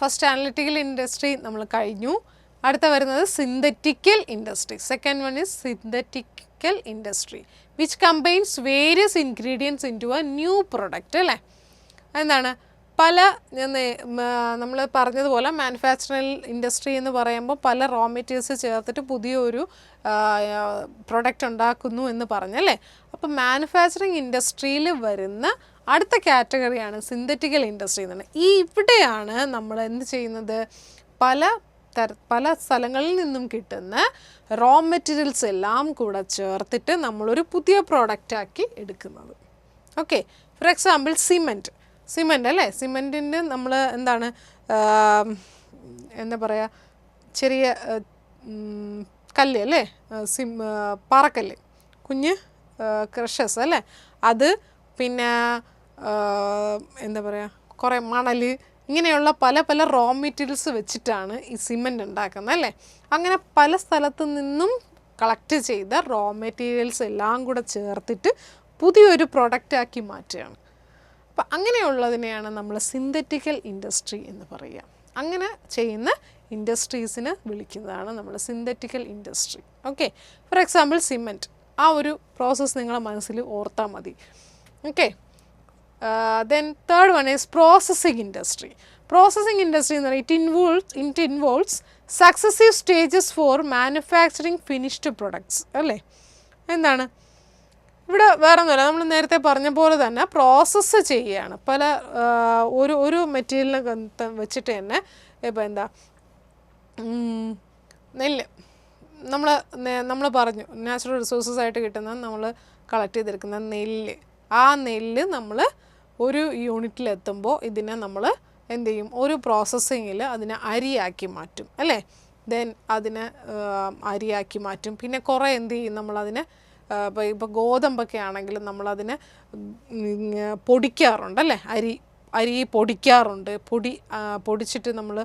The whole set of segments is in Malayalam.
ഫസ്റ്റ് അനലിറ്റിക്കൽ ഇൻഡസ്ട്രി നമ്മൾ കഴിഞ്ഞു. അടുത്ത വരുന്നത് synthetical industry. Second one is synthetical industry which combines various ingredients into a new product അല്ലേ. എന്താണ് പല നമ്മൾ പറഞ്ഞതുപോലെ മാനുഫാക്ചറിങ് ഇൻഡസ്ട്രി എന്ന് പറയുമ്പോൾ പല റോ മെറ്റീരിയൽസ് ചേർത്തിട്ട് പുതിയൊരു പ്രൊഡക്റ്റ് ഉണ്ടാക്കുന്നു എന്ന് പറഞ്ഞല്ലേ. അപ്പോൾ മാനുഫാക്ചറിങ് ഇൻഡസ്ട്രിയിൽ വരുന്ന അടുത്ത കാറ്റഗറിയാണ് സിന്തറ്റിക്കൽ ഇൻഡസ്ട്രി എന്നാണ്. ഇവിടെയാണ് നമ്മൾ എന്ത് ചെയ്യുന്നത്, പല സ്ഥലങ്ങളിൽ നിന്നും കിട്ടുന്ന റോ മെറ്റീരിയൽസ് എല്ലാം കൂടെ ചേർത്തിട്ട് നമ്മളൊരു പുതിയ പ്രോഡക്റ്റാക്കി എടുക്കുന്നത്. ഓക്കെ, ഫോർ എക്സാമ്പിൾ സിമെൻറ്റ് അല്ലേ. സിമെൻറ്റിൻ്റെ നമ്മൾ എന്താണ് എന്താ പറയുക, ചെറിയ കല്ല് അല്ലേ, പാറക്കല്ല്, കുഞ്ഞ് ക്രഷസ് അല്ലേ, അത് പിന്നെ എന്താ പറയുക കുറേ മണൽ, ഇങ്ങനെയുള്ള പല റോ മെറ്റീരിയൽസ് വെച്ചിട്ടാണ് ഈ സിമെൻറ്റ് ഉണ്ടാക്കുന്നത് അല്ലേ. അങ്ങനെ പല സ്ഥലത്തു നിന്നും കളക്ട് ചെയ്ത റോ മെറ്റീരിയൽസ് എല്ലാം കൂടെ ചേർത്തിട്ട് പുതിയൊരു പ്രൊഡക്റ്റാക്കി മാറ്റുകയാണ്. അപ്പം അങ്ങനെയുള്ളതിനെയാണ് നമ്മൾ സിന്തറ്റിക്കൽ ഇൻഡസ്ട്രി എന്ന് പറയുക. അങ്ങനെ ചെയ്യുന്ന ഇൻഡസ്ട്രീസിന് വിളിക്കുന്നതാണ് നമ്മൾ synthetical industry. Okay, for example cement, ആ ഒരു പ്രോസസ്സ് നിങ്ങളെ മനസ്സിൽ ഓർത്താൽ മതി. Okay, then third one is processing industry. Processing industry എന്ന് പറയുന്നത് it involves successive stages for manufacturing finished products അല്ലേ. എന്താണ് ഇവിടെ വേറെ ഒന്നുമില്ല, നമ്മൾ നേരത്തെ പറഞ്ഞ പോലെ തന്നെ പ്രോസസ്സ് ചെയ്യുകയാണ്. പല ഒരു മെറ്റീരിയലിനെ വെച്ചിട്ട് തന്നെ ഇപ്പോൾ എന്താ നെല്ല് നമ്മൾ പറഞ്ഞു നാച്ചുറൽ റിസോഴ്സസ് ആയിട്ട് കിട്ടുന്നത് നമ്മൾ കളക്ട് ചെയ്തെടുക്കുന്ന നെല്ല്. ആ നെല്ല് നമ്മൾ ഒരു യൂണിറ്റിലെത്തുമ്പോൾ ഇതിനെ നമ്മൾ എന്ത് ചെയ്യും, ഒരു പ്രോസസ്സിങ്ങിൽ അതിനെ അരിയാക്കി മാറ്റും അല്ലേ. ദെൻ അതിനെ അരിയാക്കി മാറ്റും. പിന്നെ കുറേ എന്ത് ചെയ്യും, നമ്മളതിനെ ഇപ്പോൾ ഗോതമ്പൊക്കെ ആണെങ്കിലും നമ്മളതിനെ പൊടിക്കാറുണ്ട് അല്ലേ. അരി പൊടിക്കാറുണ്ട്. പൊടിച്ചിട്ട് നമ്മൾ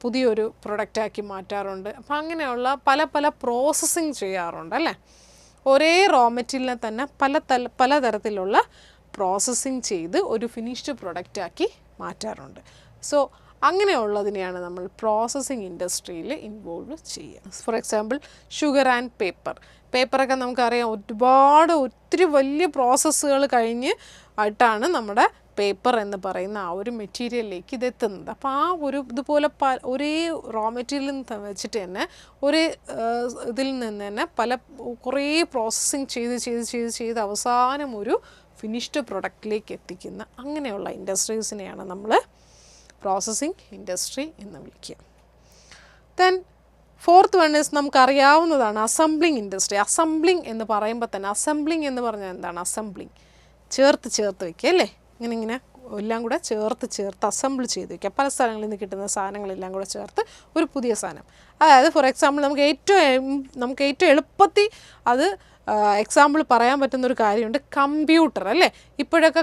പുതിയൊരു പ്രൊഡക്റ്റാക്കി മാറ്റാറുണ്ട്. അപ്പം അങ്ങനെയുള്ള പല പ്രോസസ്സിങ് ചെയ്യാറുണ്ട് അല്ലേ. ഒരേ റോ മെറ്റീരിയലിനെ തന്നെ പലതരത്തിലുള്ള പ്രോസസ്സിങ് ചെയ്ത് ഒരു ഫിനിഷ്ഡ് പ്രൊഡക്റ്റാക്കി മാറ്റാറുണ്ട്. സോ അങ്ങനെയുള്ളതിനെയാണ് നമ്മൾ പ്രോസസ്സിങ് ഇൻഡസ്ട്രിയിൽ ഇൻവോൾവ് ചെയ്യുക. ഫോർ എക്സാമ്പിൾ ഷുഗർ ആൻഡ് പേപ്പറൊക്കെ നമുക്കറിയാം, ഒത്തിരി വലിയ പ്രോസസ്സുകൾ കഴിഞ്ഞ് ആയിട്ടാണ് നമ്മുടെ പേപ്പർ എന്ന് പറയുന്ന ആ ഒരു മെറ്റീരിയലിലേക്ക് ഇതെത്തുന്നത്. അപ്പോൾ ആ ഒരു ഇതുപോലെ ഒരേ റോ മെറ്റീരിയലിൽ വെച്ചിട്ട് തന്നെ ഒരേ ഇതിൽ നിന്ന് തന്നെ കുറേ പ്രോസസ്സിങ് ചെയ്ത് അവസാനം ഒരു ഫിനിഷ്ഡ് പ്രൊഡക്റ്റിലേക്ക് എത്തിക്കുന്ന അങ്ങനെയുള്ള ഇൻഡസ്ട്രീസിനെയാണ് നമ്മൾ പ്രോസസ്സിങ് ഇൻഡസ്ട്രി എന്ന് വിളിക്കുക. ദെൻ ഫോർത്ത് വൺ ഈസ് നമുക്കറിയാവുന്നതാണ് അസംബ്ലിങ് ഇൻഡസ്ട്രി. അസംബ്ലിങ് എന്ന് പറയുമ്പോൾ തന്നെ അസംബ്ലിങ് എന്ന് പറഞ്ഞാൽ എന്താണ്, അസംബ്ലിങ് ചേർത്ത് വയ്ക്കുക അല്ലേ. ഇങ്ങനെ എല്ലാം കൂടെ ചേർത്ത് അസംബിൾ ചെയ്ത് വയ്ക്കുക. പല സ്ഥലങ്ങളിൽ നിന്ന് കിട്ടുന്ന സാധനങ്ങളെല്ലാം കൂടെ ചേർത്ത് ഒരു പുതിയ സാധനം. അതായത് ഫോർ എക്സാമ്പിൾ നമുക്ക് ഏറ്റവും എളുപ്പത്തിൽ അത് എക്സാമ്പിൾ പറയാൻ പറ്റുന്നൊരു കാര്യമുണ്ട്, കമ്പ്യൂട്ടർ അല്ലേ. ഇപ്പോഴൊക്കെ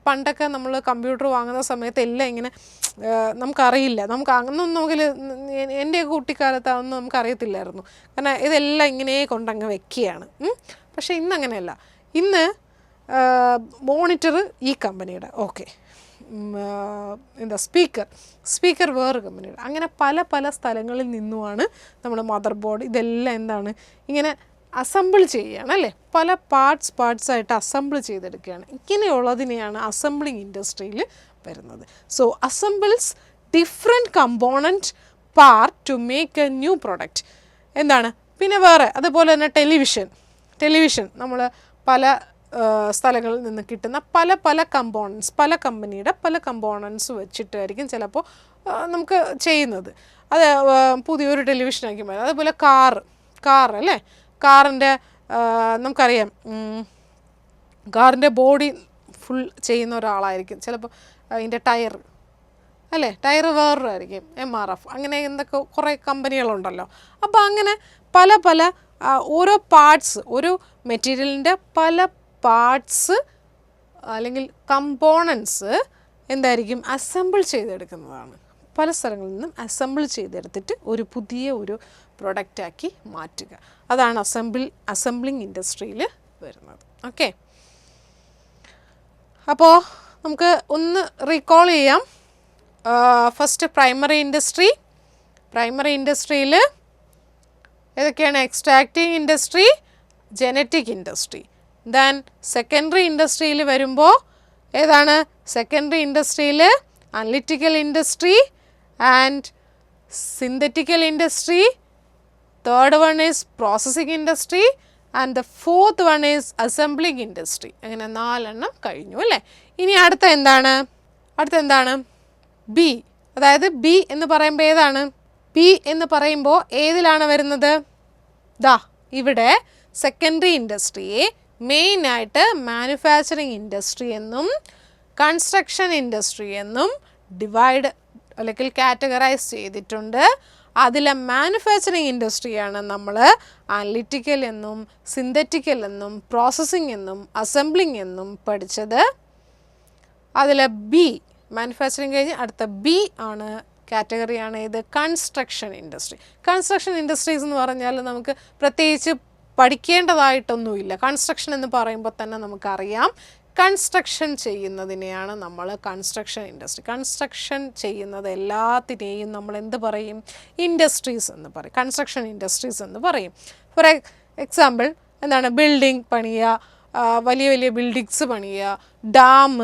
പണ്ടൊക്കെ നമ്മൾ കമ്പ്യൂട്ടർ വാങ്ങുന്ന സമയത്ത് എല്ലാം ഇങ്ങനെ നമുക്കറിയില്ല, എൻ്റെ കുട്ടിക്കാലത്ത് അതൊന്നും നമുക്കറിയത്തില്ലായിരുന്നു. കാരണം ഇതെല്ലാം ഇങ്ങനെ കൊണ്ടങ്ങ് വെക്കുകയാണ്. പക്ഷേ ഇന്നങ്ങനെയല്ല. ഇന്ന് മോണിറ്റർ ഈ കമ്പനിയുടെ, ഓക്കെ, സ്പീക്കർ വേറെ കമ്പനിയുടെ, അങ്ങനെ പല സ്ഥലങ്ങളിൽ നിന്നുമാണ് നമ്മുടെ മദർ ബോർഡ് ഇതെല്ലാം എന്താണ് ഇങ്ങനെ അസംബിൾ ചെയ്യുകയാണ് അല്ലേ. പല പാർട്സായിട്ട് അസംബിൾ ചെയ്തെടുക്കുകയാണ്. ഇങ്ങനെയുള്ളതിനെയാണ് അസംബ്ലിങ് ഇൻഡസ്ട്രിയിൽ വരുന്നത്. So assembles different component part two make A new product. എന്താണ് പിന്നെ വേറെ അതുപോലെ തന്നെ ടെലിവിഷൻ നമ്മൾ പല സ്ഥലങ്ങളിൽ നിന്ന് കിട്ടുന്ന പല കമ്പോണൻസ്, പല കമ്പനിയുടെ പല കമ്പോണൻസ് വെച്ചിട്ടായിരിക്കും ചിലപ്പോൾ നമുക്ക് ചെയ്യുന്നത്. അത് പുതിയൊരു ടെലിവിഷനാക്കി മാറ്റും. അതുപോലെ കാർ അല്ലേ. കാറിൻ്റെ നമുക്കറിയാം, കാറിൻ്റെ ബോഡി ഫുൾ ചെയ്യുന്ന ഒരാളായിരിക്കും ചിലപ്പോൾ. അതിൻ്റെ ടയർ വേറൊരായിരിക്കും, MRF, അങ്ങനെ എന്തൊക്കെ കുറേ കമ്പനികളുണ്ടല്ലോ. അപ്പോൾ അങ്ങനെ പല ഓരോ പാർട്സ്, ഒരു മെറ്റീരിയലിൻ്റെ പല പാർട്സ് അല്ലെങ്കിൽ കമ്പോണൻസ് എന്തായിരിക്കും അസംബിൾ ചെയ്തെടുക്കുന്നതാണ്. പല സ്ഥലങ്ങളിൽ നിന്നും അസംബിൾ ചെയ്തെടുത്തിട്ട് ഒരു പുതിയ പ്രൊഡക്റ്റാക്കി മാറ്റുക. അതാണ് അസംബ്ലിങ് ഇൻഡസ്ട്രിയിൽ വരുന്നത്. ഓക്കെ, അപ്പോൾ നമുക്ക് ഒന്ന് റീകോൾ ചെയ്യാം. ഫസ്റ്റ് പ്രൈമറി ഇൻഡസ്ട്രിയിൽ ഏതൊക്കെയാണ്? Extracting industry, genetic industry. Then secondary ഇൻഡസ്ട്രിയിൽ വരുമ്പോൾ ഏതാണ്? സെക്കൻഡറി ഇൻഡസ്ട്രിയിൽ analytical industry and synthetical industry. Third one is processing industry and the fourth one is assembling industry. അങ്ങനെ 4 കഴിഞ്ഞു അല്ലേ? ഇനി അടുത്ത എന്താണ്? ബി. അതായത് ബി എന്ന് പറയുമ്പോൾ ഏതാണ്? ബി എന്ന് പറയുമ്പോൾ ഏതിലാണ് വരുന്നത്? ഇവിടെ സെക്കൻഡറി ഇൻഡസ്ട്രിയെ മെയിനായിട്ട് മാനുഫാക്ചറിങ് ഇൻഡസ്ട്രി എന്നും കൺസ്ട്രക്ഷൻ ഇൻഡസ്ട്രി എന്നും ഡിവൈഡ് അല്ലെങ്കിൽ കാറ്റഗറൈസ് ചെയ്തിട്ടുണ്ട്. അതിലെ മാനുഫാക്ചറിങ് ഇൻഡസ്ട്രിയാണ് നമ്മൾ അനലിറ്റിക്കൽ എന്നും സിന്തറ്റിക്കൽ എന്നും പ്രോസസ്സിംഗ് എന്നും അസംബ്ലിംഗ് എന്നും പഠിച്ചത്. അതിൽ ബി മാനുഫാക്ചറിങ് കഴിഞ്ഞ് അടുത്ത ബി ആണ് കാറ്റഗറിയാണ് ഇത് കൺസ്ട്രക്ഷൻ ഇൻഡസ്ട്രി. കൺസ്ട്രക്ഷൻ ഇൻഡസ്ട്രീസ് എന്ന് പറഞ്ഞാൽ നമുക്ക് പ്രത്യേകിച്ച് പഠിക്കേണ്ടതായിട്ടൊന്നുമില്ല. കൺസ്ട്രക്ഷൻ എന്ന് പറയുമ്പോൾ തന്നെ നമുക്കറിയാം കൺസ്ട്രക്ഷൻ ചെയ്യുന്നതിനെയാണ് നമ്മൾ കൺസ്ട്രക്ഷൻ ഇൻഡസ്ട്രി. കൺസ്ട്രക്ഷൻ ചെയ്യുന്നത് എല്ലാത്തിനെയും നമ്മൾ എന്ത് പറയും? ഇൻഡസ്ട്രീസ് എന്ന് പറയും, കൺസ്ട്രക്ഷൻ ഇൻഡസ്ട്രീസ് എന്ന് പറയും. ഫോർ എക്സാമ്പിൾ എന്താണ്? ബിൽഡിംഗ് പണിയുക, വലിയ വലിയ ബിൽഡിങ്സ് പണിയുക, dam,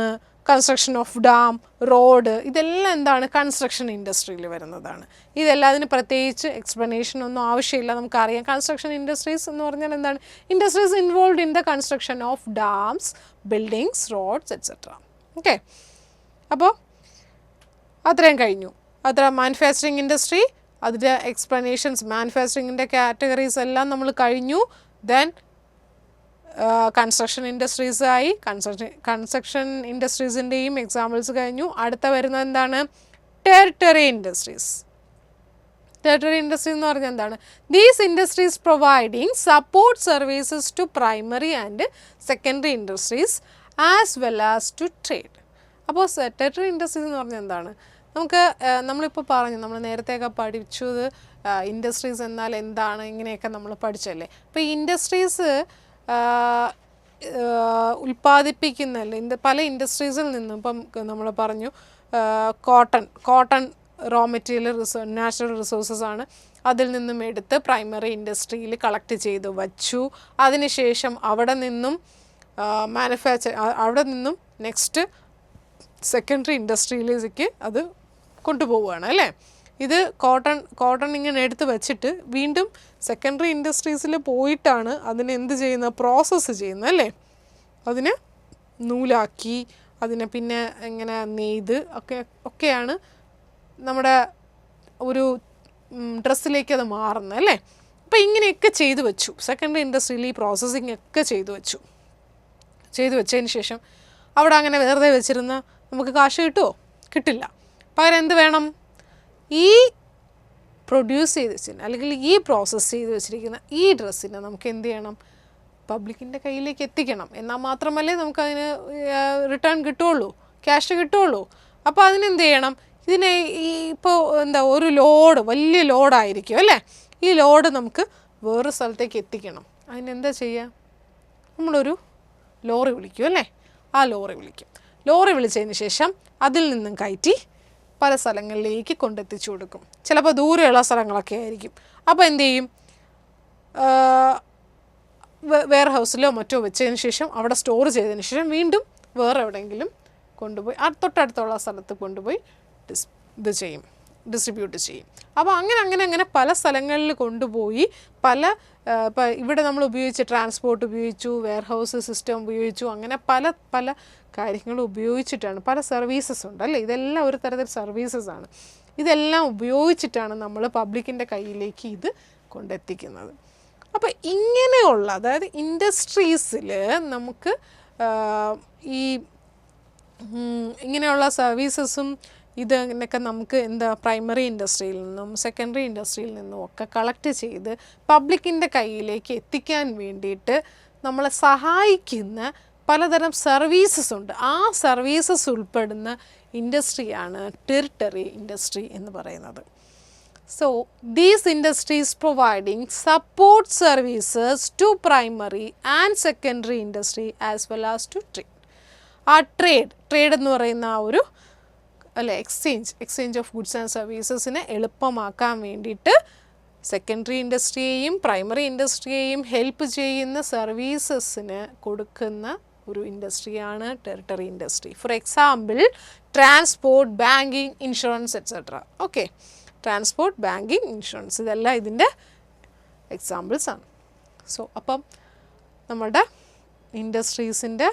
construction of dam, road, ഇതെല്ലാം എന്താണ്? കൺസ്ട്രക്ഷൻ ഇൻഡസ്ട്രിയിൽ വരുന്നതാണ്. ഇതെല്ലാം അതിന് പ്രത്യേകിച്ച് എക്സ്പ്ലനേഷൻ ഒന്നും ആവശ്യമില്ല, നമുക്കറിയാം. കൺസ്ട്രക്ഷൻ ഇൻഡസ്ട്രീസ് എന്ന് പറഞ്ഞാൽ എന്താണ്? Industries involve in the construction of dams, buildings, roads etcetera. Okay, അപ്പോൾ അത്രയും കഴിഞ്ഞു. മാനുഫാക്ചറിങ് ഇൻഡസ്ട്രി, അതിൻ്റെ എക്സ്പ്ലനേഷൻസ്, മാനുഫാക്ചറിങ്ങിൻ്റെ കാറ്റഗറീസ് എല്ലാം നമ്മൾ കഴിഞ്ഞു. ദെൻ കൺസ്ട്രക്ഷൻ ഇൻഡസ്ട്രീസായി, കൺസ്ട്രക്ഷൻ ഇൻഡസ്ട്രീസിൻ്റെയും എക്സാമ്പിൾസ് കഴിഞ്ഞു. അടുത്ത വരുന്നത് എന്താണ്? Territory industries. ടെറിട്ടറി ഇൻഡസ്ട്രി എന്ന് പറഞ്ഞാൽ എന്താണ്? These industries providing support services to primary and secondary industries as well as to trade. അപ്പോൾ ടെറിട്ടറി ഇൻഡസ്ട്രീസ് എന്ന് പറഞ്ഞാൽ എന്താണ്? നമ്മളിപ്പോൾ പറഞ്ഞു, നമ്മൾ നേരത്തെയൊക്കെ പഠിച്ചത് ഇൻഡസ്ട്രീസ് എന്നാൽ എന്താണ്, ഇങ്ങനെയൊക്കെ നമ്മൾ പഠിച്ചല്ലേ. അപ്പോൾ ഈ ഇൻഡസ്ട്രീസ് ഉൽപ്പാദിപ്പിക്കുന്ന പല ഇൻഡസ്ട്രീസിൽ നിന്നും, ഇപ്പം നമ്മൾ പറഞ്ഞു cotton raw material natural resources ആണ്. അതിൽ നിന്നും എടുത്ത് പ്രൈമറി ഇൻഡസ്ട്രിയിൽ കളക്ട് ചെയ്ത് വച്ചു. അതിനുശേഷം അവിടെ നിന്നും നെക്സ്റ്റ് സെക്കൻഡറി ഇൻഡസ്ട്രിയിലേക്ക് അത് കൊണ്ടുപോവുകയാണ് അല്ലേ. ഇത് കോട്ടൺ ഇങ്ങനെ എടുത്ത് വെച്ചിട്ട് വീണ്ടും സെക്കൻഡറി ഇൻഡസ്ട്രീസിൽ പോയിട്ടാണ് അതിനെ എന്ത് ചെയ്യുന്നത്? പ്രോസസ്സ് ചെയ്യുന്നത് അല്ലേ. അതിനെ നൂലാക്കി അതിനെ പിന്നെ ഇങ്ങനെ നെയ്ത് ഒക്കെയാണ് നമ്മുടെ ഒരു ഡ്രസ്സിലേക്ക് അത് മാറുന്നത് അല്ലേ. അപ്പോൾ ഇങ്ങനെയൊക്കെ ചെയ്തു വെച്ചു. സെക്കൻഡറി ഇൻഡസ്ട്രിയിൽ ഈ പ്രോസസ്സിങ് ഒക്കെ ചെയ്തു വെച്ചതിന് ശേഷം അവിടെ അങ്ങനെ വെറുതെ വെച്ചിരുന്ന നമുക്ക് കാശ് കിട്ടുമോ? കിട്ടില്ല. പകരം എന്ത് വേണം? ഈ പ്രൊഡ്യൂസ് ചെയ്ത് വെച്ചിരുന്ന അല്ലെങ്കിൽ ഈ പ്രോസസ്സ് ചെയ്ത് വെച്ചിരിക്കുന്ന ഈ ഡ്രസ്സിനെ നമുക്ക് എന്ത് ചെയ്യണം? പബ്ലിക്കിൻ്റെ കയ്യിലേക്ക് എത്തിക്കണം. എന്നാൽ മാത്രമല്ലേ നമുക്കതിന് റിട്ടേൺ കിട്ടുകയുള്ളൂ, ക്യാഷ് കിട്ടുകയുള്ളൂ. അപ്പോൾ അതിനെന്ത് ചെയ്യണം? ഇതിനെ ഇപ്പോൾ ഒരു വലിയ ലോഡായിരിക്കും അല്ലേ. ഈ ലോഡ് നമുക്ക് വേറൊരു സ്ഥലത്തേക്ക് എത്തിക്കണം. അതിനെന്താ ചെയ്യുക? നമ്മളൊരു ലോറി വിളിക്കും അല്ലേ. ആ ലോറി വിളിച്ചതിന് ശേഷം അതിൽ നിന്നും കയറ്റി പല സ്ഥലങ്ങളിലേക്ക് കൊണ്ടെത്തിച്ചു കൊടുക്കും. ചിലപ്പോൾ ദൂരെയുള്ള സ്ഥലങ്ങളൊക്കെ ആയിരിക്കും. അപ്പോൾ എന്ത് ചെയ്യും? വെയർ ഹൗസിലോ മറ്റോ വെച്ചതിന് ശേഷം അവിടെ സ്റ്റോർ ചെയ്തതിന് ശേഷം വീണ്ടും വേറെ എവിടെയെങ്കിലും കൊണ്ടുപോയി തൊട്ടടുത്തുള്ള സ്ഥലത്ത് കൊണ്ടുപോയി ഡിസ്ട്രിബ്യൂട്ട് ചെയ്യും. അപ്പോൾ അങ്ങനെ പല സ്ഥലങ്ങളിൽ കൊണ്ടുപോയി ഇപ്പോൾ ഇവിടെ നമ്മൾ ഉപയോഗിച്ച് ട്രാൻസ്പോർട്ട് ഉപയോഗിച്ചു, വെയർ ഹൗസ് സിസ്റ്റം ഉപയോഗിച്ചു, അങ്ങനെ പല കാര്യങ്ങൾ ഉപയോഗിച്ചിട്ടാണ്. പല സർവീസസ് ഉണ്ട് അല്ലേ. ഇതെല്ലാം ഒരു തരത്തിൽ സർവീസസ് ആണ്. ഇതെല്ലാം ഉപയോഗിച്ചിട്ടാണ് നമ്മൾ പബ്ലിക്കിൻ്റെ കയ്യിലേക്ക് ഇത് കൊണ്ടെത്തിക്കുന്നത്. അപ്പോൾ ഇങ്ങനെയുള്ള, അതായത് ഇൻഡസ്ട്രീസിൽ നമുക്ക് ഈ ഇങ്ങനെയുള്ള സർവീസസും ഇതിനൊക്കെ നമുക്ക് പ്രൈമറി ഇൻഡസ്ട്രിയിൽ നിന്നും സെക്കൻഡറി ഇൻഡസ്ട്രിയിൽ നിന്നും ഒക്കെ കളക്ട് ചെയ്ത് പബ്ലിക്കിൻ്റെ കയ്യിലേക്ക് എത്തിക്കാൻ വേണ്ടിയിട്ട് നമ്മളെ സഹായിക്കുന്ന പലതരം സർവീസസ് ഉണ്ട്. ആ സർവീസസ് ഉൾപ്പെടുന്ന ഇൻഡസ്ട്രിയാണ് ടെറിട്ടറി ഇൻഡസ്ട്രി എന്ന് പറയുന്നത്. So these industries providing support services to primary and secondary industry as well as to trade. ആ ട്രേഡ് എന്ന് പറയുന്ന ആ ഒരു അല്ലെ എക്സ്ചേഞ്ച് ഓഫ് ഗുഡ്സ് ആൻഡ് സർവീസസിനെ എളുപ്പമാക്കാൻ വേണ്ടിയിട്ട് സെക്കൻഡറി ഇൻഡസ്ട്രിയെയും പ്രൈമറി ഇൻഡസ്ട്രിയെയും ഹെൽപ്പ് ചെയ്യുന്ന സർവീസസിന് കൊടുക്കുന്ന ഒരു ഇൻഡസ്ട്രിയാണ് territory industry. For example transport, banking, insurance etcetera. Okay, transport, banking, insurance ഇതെല്ലാം ഇതിൻ്റെ എക്സാമ്പിൾസ് ആണ്. സോ അപ്പം നമ്മുടെ ഇൻഡസ്ട്രീസിൻ്റെ